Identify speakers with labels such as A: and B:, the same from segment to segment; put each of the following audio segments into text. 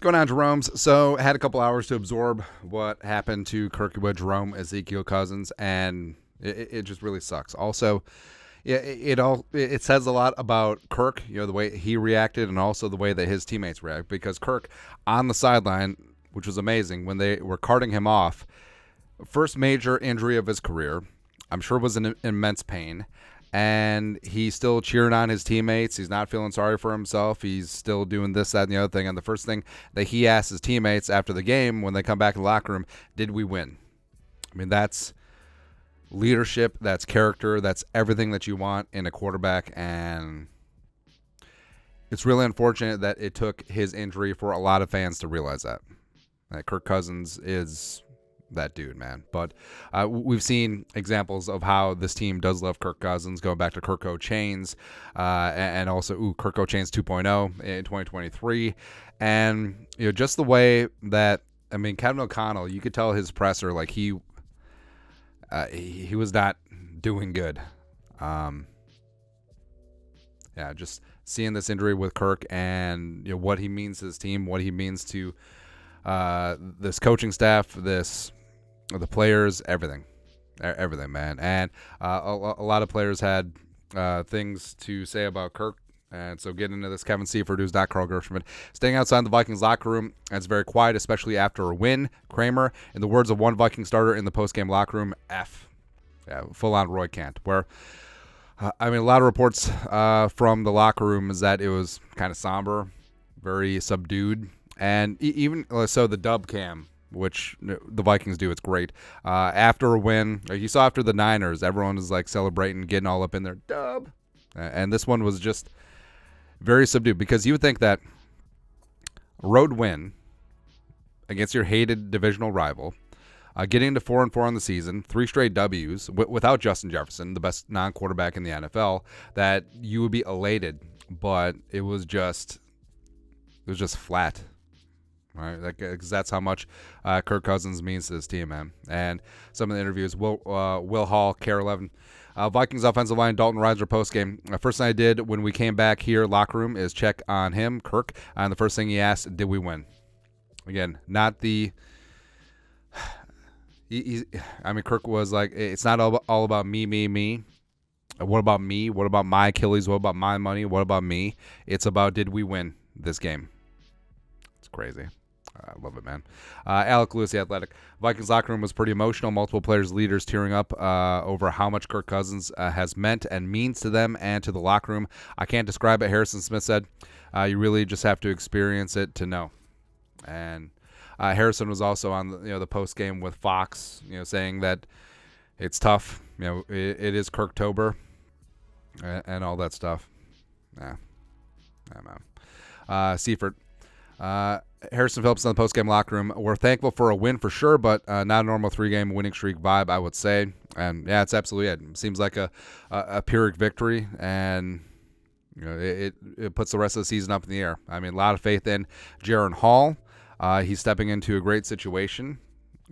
A: going on, Jerome's? So, had a couple hours to absorb what happened to Kirk with Jerome, Ezekiel Cousins, and it just really sucks. Also, it says a lot about Kirk, the way he reacted, and also the way that his teammates react. Because Kirk on the sideline, which was amazing, when they were carting him off, first major injury of his career, I'm sure was in immense pain. And he's still cheering on his teammates. He's not feeling sorry for himself. He's still doing this, that, and the other thing. And the first thing that he asks his teammates after the game when they come back in the locker room, did we win? I mean, that's leadership. That's character. That's everything that you want in a quarterback. And it's really unfortunate that it took his injury for a lot of fans to realize that Kirk Cousins is that dude, man. But we've seen examples of how this team does love Kirk Cousins, going back to Kirk Chains, and also Kirk Chains 2.0 in 2023. And just the way that, Kevin O'Connell, you could tell his presser, like he was not doing good. Just seeing this injury with Kirk and what he means to his team, what he means to this coaching staff, the players, everything, man. And a lot of players had things to say about Kirk. And so getting into this, Kevin Seifert, who's not Carl Gershman, staying outside the Vikings locker room, and it's very quiet, especially after a win. Kramer, in the words of one Viking starter in the post-game locker room, F. Yeah, full-on Roy Kent. Where, a lot of reports from the locker room is that it was kind of somber, very subdued. And even so, the dub cam, which the Vikings do, it's great. After a win, like you saw after the Niners, everyone is like celebrating, getting all up in their dub. And this one was just very subdued, because you would think that a road win against your hated divisional rival, getting to 4-4 on the season, 3 straight W's without Justin Jefferson, the best non-quarterback in the NFL, that you would be elated. But it was just flat. Right, because that's how much Kirk Cousins means to this team, man. And some of the interviews, Will Hall, Care 11, Vikings offensive line, Dalton Risner postgame. First thing I did when we came back here, locker room, is check on him, Kirk. And the first thing he asked, did we win? Again, not the. Kirk was like, it's not all about me. What about me? What about my Achilles? What about my money? What about me? It's about, did we win this game? It's crazy. I love it, man. Alec Lewis, The Athletic. Vikings locker room was pretty emotional. Multiple players, leaders tearing up over how much Kirk Cousins has meant and means to them and to the locker room. I can't describe it, Harrison Smith said. You really just have to experience it to know. And Harrison was also on the post game with Fox, saying that it's tough. It is Kirktober and all that stuff. Yeah, man. Seifert. Harrison Phillips on the post-game locker room. We're thankful for a win for sure, but not a normal 3-game winning streak vibe, I would say. And yeah, it's absolutely it. It seems like a Pyrrhic victory, and it puts the rest of the season up in the air. A lot of faith in Jaron Hall. He's stepping into a great situation.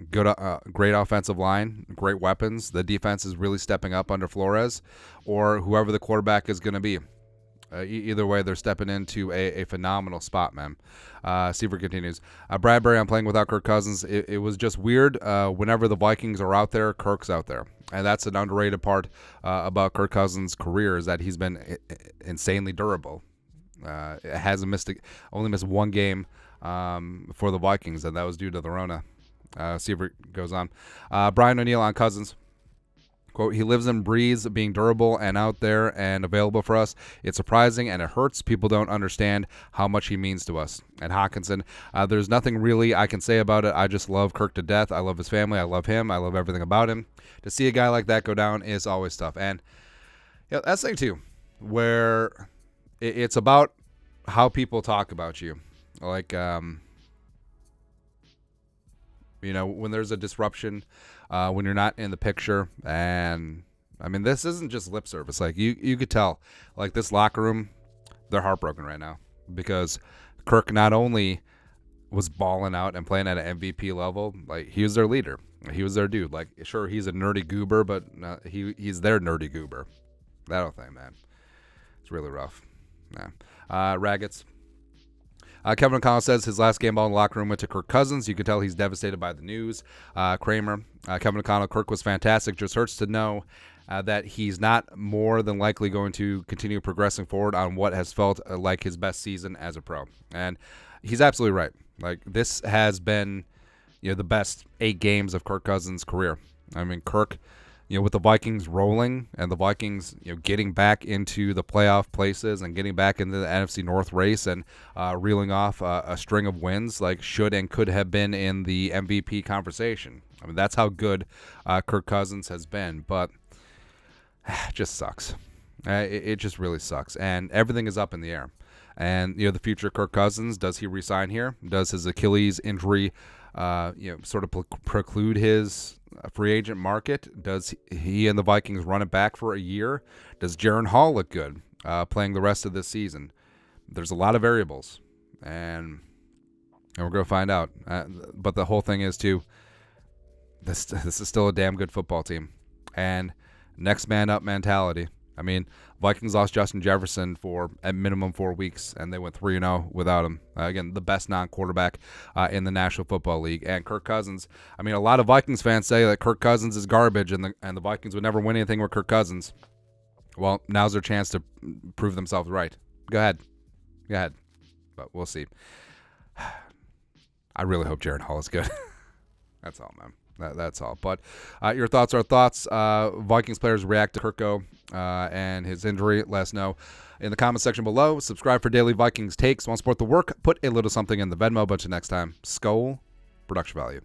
A: Good, great offensive line, great weapons. The defense is really stepping up under Flores, or whoever the quarterback is going to be. Either way, they're stepping into a phenomenal spot, man. Seifert continues. Bradbury, I'm playing without Kirk Cousins. It was just weird. Whenever the Vikings are out there, Kirk's out there. And that's an underrated part about Kirk Cousins' career, is that he's been insanely durable. Only missed 1 game for the Vikings, and that was due to the Rona. Seifert goes on. Brian O'Neill on Cousins. Quote, he lives and breathes being durable and out there and available for us. It's surprising and it hurts. People don't understand how much he means to us. And Hawkinson, there's nothing really I can say about it. I just love Kirk to death. I love his family. I love him. I love everything about him. To see a guy like that go down is always tough. And that's the thing, too, where it's about how people talk about you. Like, when there's a disruption, when you're not in the picture. And this isn't just lip service. Like you could tell, like this locker room, they're heartbroken right now, because Kirk not only was balling out and playing at an MVP level, like he was their leader. He was their dude. Like, sure, he's a nerdy goober, but he's their nerdy goober. That whole thing, man. It's really rough. Yeah. Raggets. Kevin O'Connell says his last game ball in the locker room went to Kirk Cousins. You can tell he's devastated by the news. Kramer, Kevin O'Connell, Kirk was fantastic. Just hurts to know that he's not more than likely going to continue progressing forward on what has felt like his best season as a pro. And he's absolutely right. Like, this has been, the best 8 games of Kirk Cousins' career. I mean, Kirk, with the Vikings rolling and the Vikings, getting back into the playoff places and getting back into the NFC North race and reeling off a string of wins, like, should and could have been in the MVP conversation. I mean, that's how good Kirk Cousins has been, but it just sucks. It just really sucks, and everything is up in the air. And the future of Kirk Cousins, does he resign here? Does his Achilles injury, sort of preclude his free agent market? Does he and the Vikings run it back for a year? Does Jaren Hall look good playing the rest of this season? There's a lot of variables, and we're going to find out. But the whole thing is, too, this is still a damn good football team, and next man up mentality. I mean, Vikings lost Justin Jefferson for at minimum 4 weeks, and they went 3-0 without him. Again, the best non-quarterback in the National Football League. And Kirk Cousins, I mean, a lot of Vikings fans say that Kirk Cousins is garbage and the Vikings would never win anything with Kirk Cousins. Well, now's their chance to prove themselves right. Go ahead. But we'll see. I really hope Jaren Hall is good. That's all, man. That's all. But your thoughts are thoughts. Vikings players react to Kirko and his injury. Let us know in the comment section below. Subscribe for daily Vikings takes. Want to support the work? Put a little something in the Venmo. But until next time, Skol, production value.